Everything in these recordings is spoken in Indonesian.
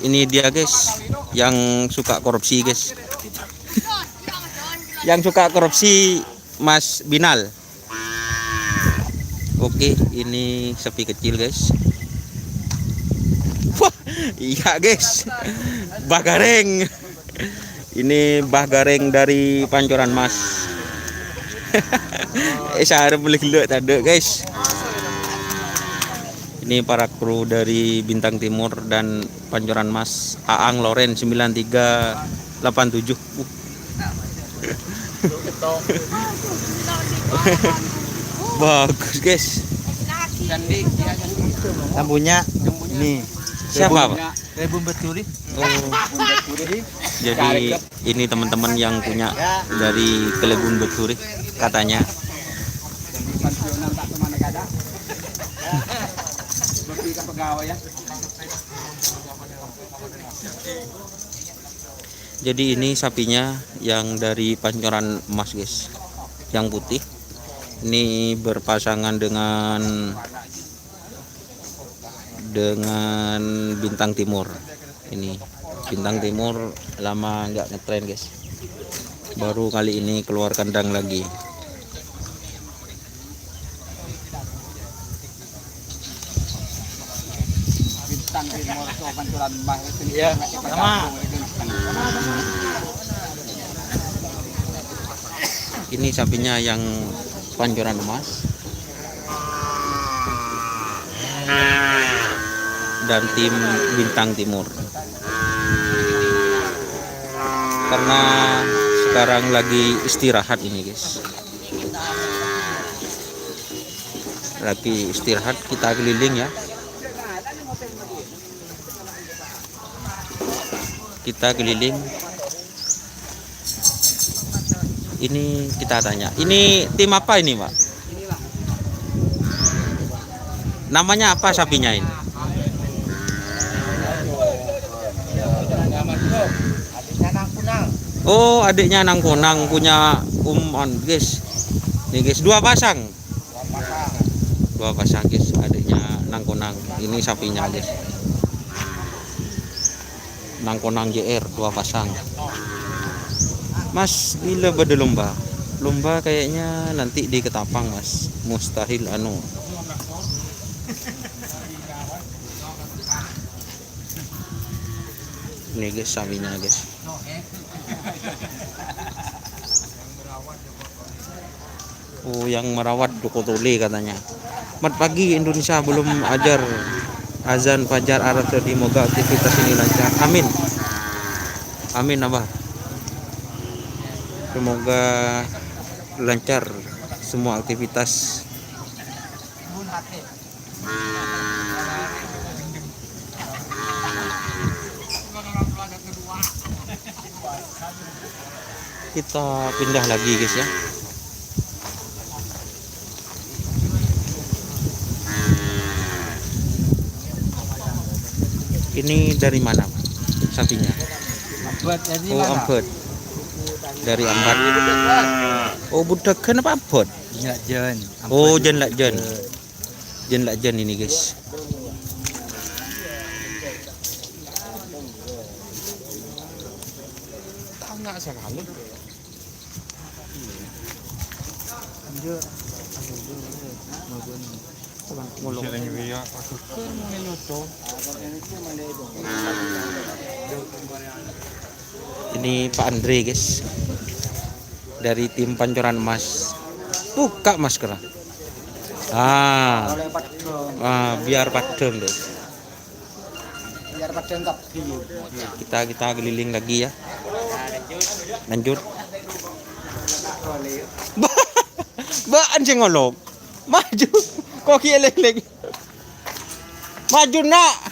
Ini dia guys, yang suka korupsi guys. Yang suka korupsi Mas Binal. Oke, ini sapi kecil guys. Wah, iya guys. Bagareng. Ini Bagareng dari Pancoran Mas. Saya boleh lihat ada guys. Ini para kru dari Bintang Timur dan Pancoran Mas. Aang Loren 9387. Bagus guys. Lampunya ini Siapa Pak? Rebun Beturi. Oh. Jadi ini teman-teman yang punya dari Kelebun Beturi katanya. Jadi ini sapinya yang dari Pancoran Emas guys, yang putih. Ini berpasangan dengan Bintang Timur. Ini Bintang Timur lama nggak ngetren guys, baru kali ini keluar kandang lagi. Ya, sama. Ini sapinya yang Pancoran Emas dan tim Bintang Timur. Karena sekarang lagi istirahat ini guys, lagi istirahat, kita keliling ya. Kita keliling. Ini kita tanya, ini tim apa ini Pak? Namanya apa sapinya ini? Oh, adiknya Nangkunang punya guys. Nih guys, dua pasang guys, adiknya Nangkunang. Ini sapinya guys, Nangkunang JR, dua pasang. Mas, bila pada lomba kayaknya nanti di Ketapang Mas, mustahil anu. Ini guys sapinya guys. Oh, yang merawat Dokotole katanya. Selamat pagi Indonesia, belum ajar azan fajar Arab tadi, moga aktivitas ini lancar. Amin. Amin Abah. Semoga lancar semua aktivitas. Kita pindah lagi guys ya. Ini dari mana sapinya? Oh, Ambet. Dari Ambat. Oh, budak kenapa Ambet? Jen. Oh, Jen Lakjen. Jen Lakjen ini guys. Tangga sekali. Ini Pak Andre guys, dari tim Pancoran Emas. Buka masker. Biar padam guys. Biar padam tapi. Kita keliling lagi ya. Lanjut. Mbak anjing ngolok. Maju. Kok kieleng-leng. Maju nak.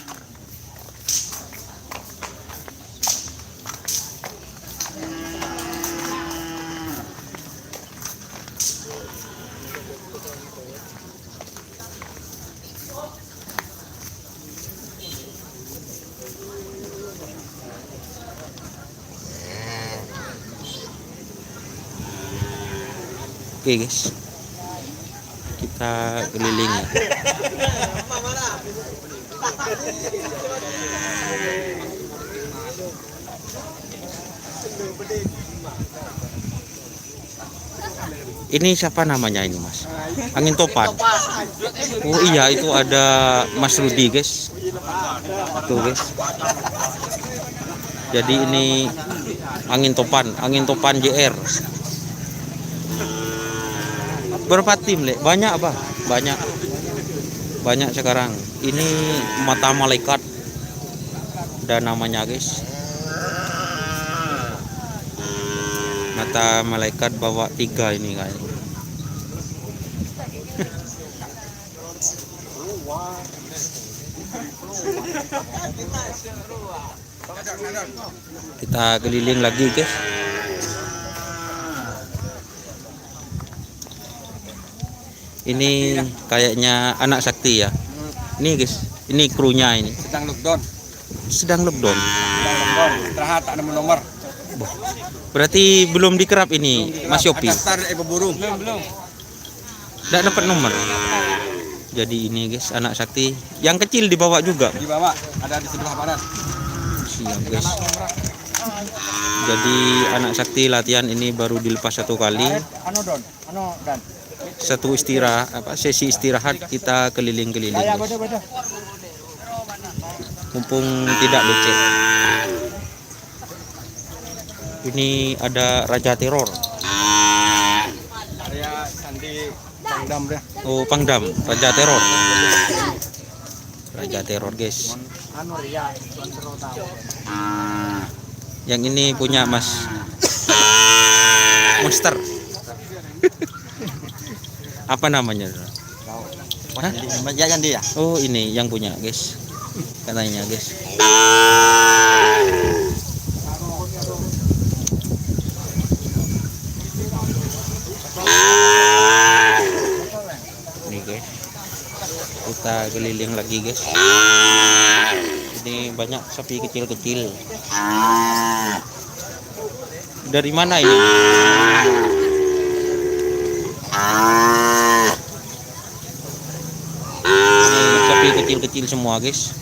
Oke guys, kita keliling ya. Ini siapa namanya ini mas? Angin topan. Oh iya, itu ada Mas Rudi guys. Tuh guys. Jadi ini angin topan JR. Berapa tim Le? Banyak apa? Banyak sekarang. Ini mata malaikat. Dan namanya guys. Mata malaikat bawa 3 ini kayaknya. Kita keliling lagi guys. Ini kayaknya anak sakti ya. Ini guys, ini krunya ini. Sedang lockdown. Istirahat tak ada nomor. Berarti belum dikerap ini Mas Yopi. Belum. Tidak dapat nomor. Jadi ini guys, anak sakti. Yang kecil dibawa juga. Dibawa, ada di sebelah barat. Siap guys. Jadi anak sakti latihan ini baru dilepas 1 kali. Satu sesi istirahat kita keliling-keliling. Mumpung tidak becek. Ini ada Raja Teror. Area Sandi Pangdam deh. Oh, Pangdam, Raja Teror. Raja Teror, guys. Yang ini punya Mas Monster. Apa namanya? Hah? Yang dia. Oh, ini yang punya, guys. Katanya, guys. Ini guys, kita keliling lagi guys. Ini banyak sapi kecil-kecil. Dari mana ini? Ini sapi kecil-kecil semua guys.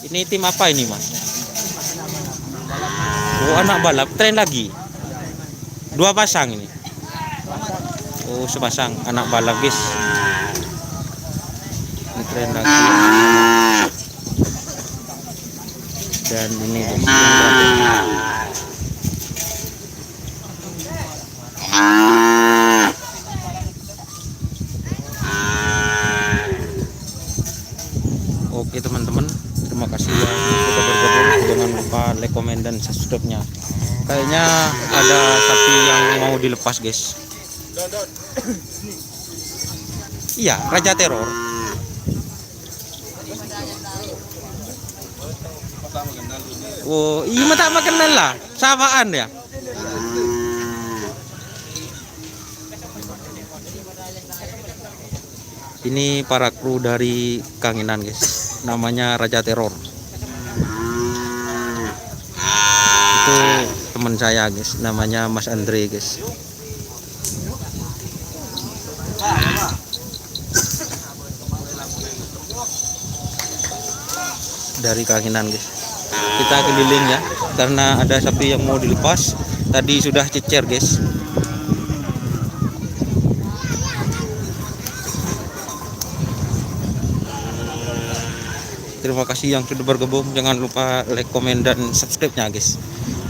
Ini tim apa ini mas? Oh, anak balap tren lagi. 2 pasang ini. Oh, sepasang anak balap guys. Ini tren lagi. Dan ini guys, yang terakhir. Oke teman-teman, terima kasih yang sudah bergabung. Jangan lupa like, komen, dan subscribe-nya. Kayaknya ada sapi yang mau dilepas guys. Iya, Raja Teror. Oh, iya mata kenal lah, samaan ya. Ini para kru dari Kangenan guys, namanya Raja Teror. Itu teman saya guys, namanya Mas Andre guys. Dari Kangenan guys. Kita keliling ya, karena ada sapi yang mau dilepas. Tadi sudah cecer guys. Terima kasih yang sudah bergabung. Jangan lupa like, komen, dan subscribe-nya guys.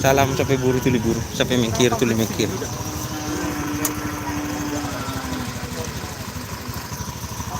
Salam sampai buru tuli buru, sampai mengkir tuli mengkir.